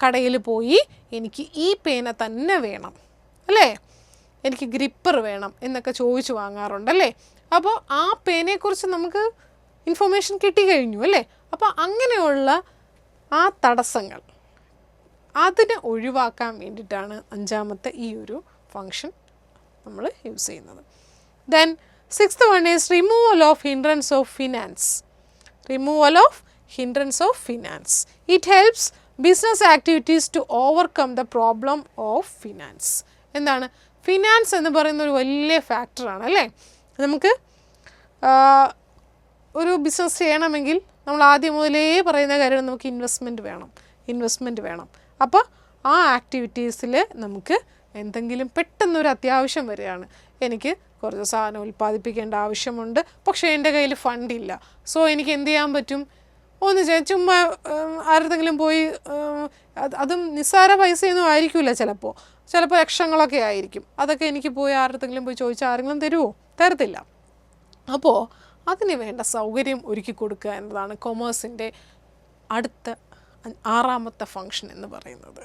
കടയിൽ പോയി എനിക്ക് ഈ പേന തന്നെ വേണം, അല്ലേ, എനിക്ക് ഗ്രിപ്പർ വേണം എന്നൊക്കെ ചോദിച്ചു വാങ്ങാറുണ്ടല്ലേ. അപ്പോൾ ആ പേനയെക്കുറിച്ച് നമുക്ക് ഇൻഫർമേഷൻ കിട്ടിക്കഴിഞ്ഞു അല്ലേ. അപ്പോൾ അങ്ങനെയുള്ള ആ തടസ്സങ്ങൾ അതിനെ ഒഴിവാക്കാൻ വേണ്ടിയിട്ടാണ് അഞ്ചാമത്തെ ഈ ഒരു ഫങ്ഷൻ നമ്മൾ യൂസ് ചെയ്യുന്നത്. Then sixth one is removal of hindrance of finance. Removal of hindrance of finance. It helps business activities to overcome the problem of finance. എന്താണ് ഫിനാൻസ് എന്ന് പറയുന്ന ഒരു വലിയ ഫാക്ടറാണ് അല്ലേ. നമുക്ക് ഒരു ബിസിനസ് ചെയ്യണമെങ്കിൽ നമ്മൾ ആദ്യം മുതലേ പറയുന്ന കാര്യം നമുക്ക് ഇൻവെസ്റ്റ്മെൻറ്റ് വേണം. അപ്പോൾ ആ ആക്ടിവിറ്റീസിൽ നമുക്ക് എന്തെങ്കിലും പെട്ടെന്നൊരു അത്യാവശ്യം വരികയാണ്, എനിക്ക് കുറച്ച് സാധനം ഉൽപ്പാദിപ്പിക്കേണ്ട ആവശ്യമുണ്ട്, പക്ഷേ എൻ്റെ കയ്യിൽ ഫണ്ടില്ല. സോ എനിക്ക് എന്ത് ചെയ്യാൻ പറ്റും? ചുമ്മാ ആരുടെങ്കിലും പോയി, അതും നിസ്സാര പൈസയൊന്നും ആയിരിക്കില്ല, ചിലപ്പോൾ ലക്ഷങ്ങളൊക്കെ ആയിരിക്കും. അതൊക്കെ എനിക്ക് പോയി ആരുടെങ്കിലും പോയി ചോദിച്ചാൽ ആരെങ്കിലും തരുമോ? തരത്തില്ല. അപ്പോൾ അതിന് വേണ്ട സൗകര്യം ഒരുക്കി കൊടുക്കുക എന്നതാണ് കൊമേഴ്സിൻ്റെ അടുത്ത ആറാമത്തെ ഫങ്ഷൻ എന്ന് പറയുന്നത്.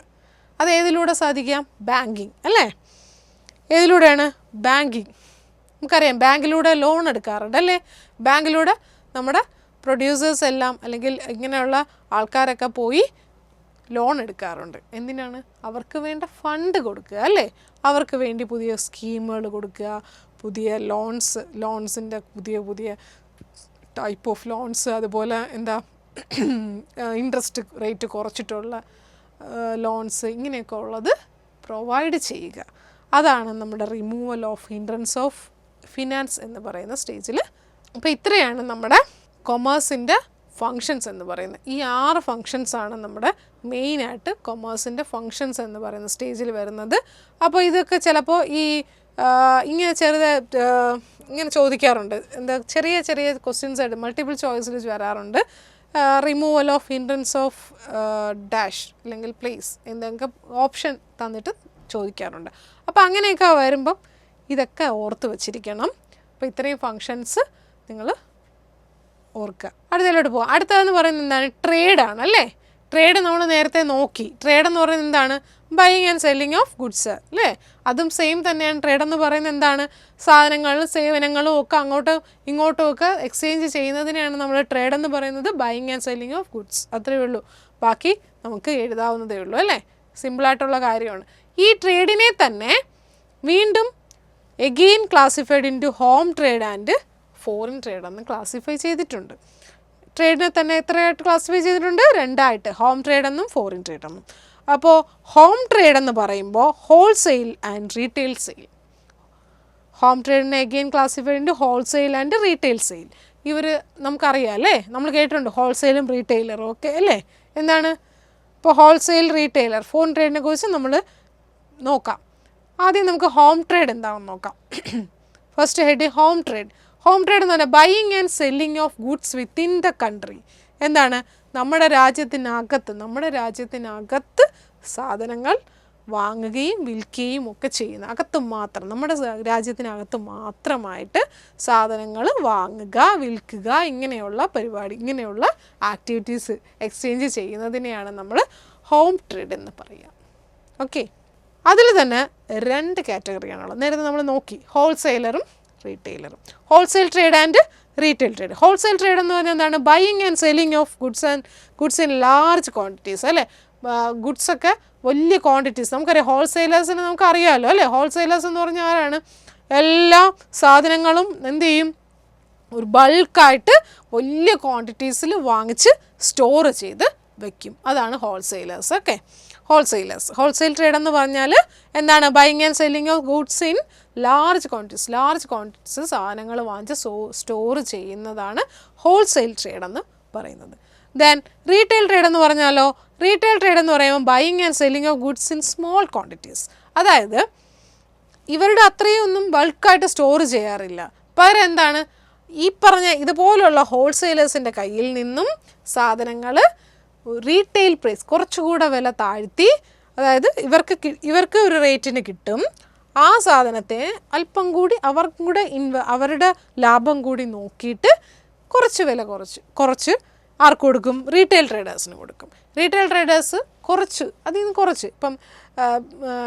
അത് ഏതിലൂടെ സാധിക്കാം? ബാങ്കിങ് അല്ലേ. ഏതിലൂടെയാണ്? ബാങ്കിങ്. നമുക്കറിയാം ബാങ്കിലൂടെ ലോൺ എടുക്കാറുണ്ട് അല്ലേ. ബാങ്കിലൂടെ നമ്മുടെ പ്രൊഡ്യൂസേഴ്സ് എല്ലാം അല്ലെങ്കിൽ ഇങ്ങനെയുള്ള ആൾക്കാരൊക്കെ പോയി ലോൺ എടുക്കാറുണ്ട്. എന്തിനാണ്? അവർക്ക് വേണ്ട ഫണ്ട് കൊടുക്കുക അല്ലേ. അവർക്ക് വേണ്ടി പുതിയ സ്കീമുകൾ കൊടുക്കുക, പുതിയ ലോൺസിൻ്റെ പുതിയ ടൈപ്പ് ഓഫ് ലോൺസ്, അതുപോലെ ഇൻട്രസ്റ്റ് റേറ്റ് കുറച്ചിട്ടുള്ള ലോൺസ്, ഇങ്ങനെയൊക്കെ ഉള്ളത് പ്രൊവൈഡ് ചെയ്യുക. അതാണ് നമ്മുടെ removal of hindrance of finance എന്ന് പറയുന്ന സ്റ്റേജിൽ. അപ്പോൾ ഇത്രയാണ് നമ്മുടെ കൊമേഴ്സിൻ്റെ ഫങ്ഷൻസ് എന്ന് പറയുന്നത്. ഈ 6 ഫങ്ഷൻസാണ് നമ്മുടെ മെയിനായിട്ട് കൊമേഴ്സിൻ്റെ ഫങ്ഷൻസ് എന്ന് പറയുന്ന സ്റ്റേജിൽ വരുന്നത്. അപ്പോൾ ഇതൊക്കെ ചിലപ്പോൾ ഇങ്ങനെ ഇങ്ങനെ ചോദിക്കാറുണ്ട്. ചെറിയ ക്വസ്റ്റ്യൻസ് ആയിട്ട് മൾട്ടിപ്പിൾ ചോയ്സിൽ വരാറുണ്ട്. Removal of hindrance of dash അല്ലെങ്കിൽ പ്ലേസ് എന്തൊക്കെ ഓപ്ഷൻ തന്നിട്ട് ചോദിക്കാറുണ്ട്. അപ്പോൾ അങ്ങനെയൊക്കെ വരുമ്പം ഇതൊക്കെ ഓർത്ത് വച്ചിരിക്കണം. അപ്പോൾ ഇത്രയും ഫങ്ഷൻസ് നിങ്ങൾ ഓർക്കുക. അടുത്തതിലോട്ട് പോകാം. അടുത്തതെന്ന് പറയുന്നത് എന്താണ്? ട്രേഡാണ് അല്ലേ. ട്രേഡ് നമ്മൾ നേരത്തെ നോക്കി. ട്രേഡ് എന്ന് പറയുന്നത് എന്താണ്? Buying and selling of goods അല്ലേ. അതും സെയിം തന്നെയാണ്. ട്രേഡ് എന്ന് പറയുന്നത് എന്താണ്? സാധനങ്ങളും സേവനങ്ങളും ഒക്കെ അങ്ങോട്ടും ഇങ്ങോട്ടും ഒക്കെ എക്സ്ചേഞ്ച് ചെയ്യുന്നതിനെയാണ് നമ്മൾ ട്രേഡ് എന്ന് പറയുന്നത്. Buying and selling of goods, അത്രയേ ഉള്ളൂ. ബാക്കി നമുക്ക് എഴുതാവുന്നതേ ഉള്ളൂ അല്ലേ. സിമ്പിളായിട്ടുള്ള കാര്യമാണ്. ഈ ട്രേഡിനെ തന്നെ വീണ്ടും again classified into home trade and foreign trade എന്ന് ക്ലാസിഫൈ ചെയ്തിട്ടുണ്ട്. ട്രേഡിനെ തന്നെ എത്രയായിട്ട് ക്ലാസിഫൈ ചെയ്തിട്ടുണ്ട്? 2ആയിട്ട്, ഹോം ട്രേഡ് എന്നും ഫോറിൻ ട്രേഡ് എന്നും. അപ്പോൾ ഹോം ട്രേഡ് എന്ന് പറയുമ്പോൾ wholesale and retail sale. Home ട്രേഡിനെ again classified into wholesale and retail sale. ഇവർ നമുക്കറിയാം അല്ലേ, നമ്മൾ കേട്ടിട്ടുണ്ട് ഹോൾസെയിലും റീറ്റെയിലറും ഒക്കെ അല്ലേ. എന്താണ് ഇപ്പോൾ ഹോൾസെയിൽ റീറ്റെയിലർ ഫോറിൻ ട്രേഡിനെ കുറിച്ച് നമ്മൾ നോക്കാം. ആദ്യം നമുക്ക് ഹോം ട്രേഡ് എന്താണെന്ന് നോക്കാം. First head home trade. Home trade എന്ന് പറഞ്ഞാൽ buying and selling of goods within the country. എന്താണ്? നമ്മുടെ രാജ്യത്തിനകത്ത് സാധനങ്ങൾ വാങ്ങുകയും വിൽക്കുകയും ഒക്കെ ചെയ്യുന്ന, അകത്ത് മാത്രം, നമ്മുടെ രാജ്യത്തിനകത്ത് മാത്രമായിട്ട് സാധനങ്ങൾ വാങ്ങുക, വിൽക്കുക, ഇങ്ങനെയുള്ള പരിപാടി, ഇങ്ങനെയുള്ള ആക്ടിവിറ്റീസ് എക്സ്ചേഞ്ച് ചെയ്യുന്നതിനെയാണ് നമ്മൾ ഹോം ട്രേഡ് എന്ന് പറയുക. ഓക്കെ, അതിൽ തന്നെ 2 കാറ്റഗറിയാണുള്ളത്. നേരത്തെ നമ്മൾ നോക്കി, ഹോൾസെയിലറും റീറ്റെയിലറും. Wholesale trade and retail trade. Wholesale trade എന്ന് പറഞ്ഞാൽ എന്താണ്? Buying and selling of goods in large quantities അല്ലേ. ഗുഡ്സൊക്കെ വലിയ ക്വാണ്ടിറ്റീസ്. നമുക്കറിയാം ഹോൾസെയിലേഴ്സിന് നമുക്കറിയാമല്ലോ അല്ലേ. ഹോൾസെയിലേഴ്സ് എന്ന് പറഞ്ഞാൽ ആരാണ്? എല്ലാ സാധനങ്ങളും എന്ത് ചെയ്യും? ഒരു ബൾക്കായിട്ട് വലിയ ക്വാണ്ടിറ്റീസിൽ വാങ്ങിച്ച് സ്റ്റോർ ചെയ്ത് വയ്ക്കും. അതാണ് ഹോൾസെയിലേഴ്സ്. ഓക്കെ, ഹോൾസെയിൽ ട്രേഡ് എന്ന് പറഞ്ഞാൽ എന്താണ്? Buying and selling of goods in large quantities സാധനങ്ങൾ വാങ്ങിച്ച് സ്റ്റോർ ചെയ്യുന്നതാണ് ഹോൾസെയിൽ ട്രേഡ് എന്ന് പറയുന്നത്. ദെൻ റീറ്റെയിൽ ട്രേഡ് എന്ന് പറഞ്ഞാലോ, റീറ്റെയിൽ ട്രേഡ് എന്ന് പറയുമ്പോൾ buying and selling of goods in small quantities. അതായത് ഇവരുടെ അത്രയും ഒന്നും ബൾക്കായിട്ട് സ്റ്റോർ ചെയ്യാറില്ല. പകരം എന്താണ്? ഈ പറഞ്ഞ ഇതുപോലുള്ള ഹോൾസെയിലേഴ്സിൻ്റെ കയ്യിൽ നിന്നും സാധനങ്ങൾ റീറ്റെയിൽ പ്രൈസ് കുറച്ചുകൂടെ വില താഴ്ത്തി, അതായത് ഇവർക്ക് ഒരു റേറ്റിന് കിട്ടും. ആ സാധനത്തെ അല്പം കൂടി അവർക്കും കൂടെ അവരുടെ ലാഭം കൂടി നോക്കിയിട്ട് കുറച്ച് വില കുറച്ച് ആർക്ക് കൊടുക്കും? റീറ്റെയിൽ ട്രേഡേഴ്സിന് കൊടുക്കും. റീറ്റെയിൽ ട്രേഡേഴ്സ് അതിൽ നിന്ന് കുറച്ച് ഇപ്പം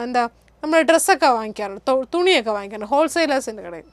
എന്താ നമ്മൾ ഡ്രസ്സൊക്കെ വാങ്ങിക്കാറുണ്ട്, തുണിയൊക്കെ വാങ്ങിക്കാറുണ്ട് ഹോൾസെയിലേഴ്സിൻ്റെ കടയിൽ.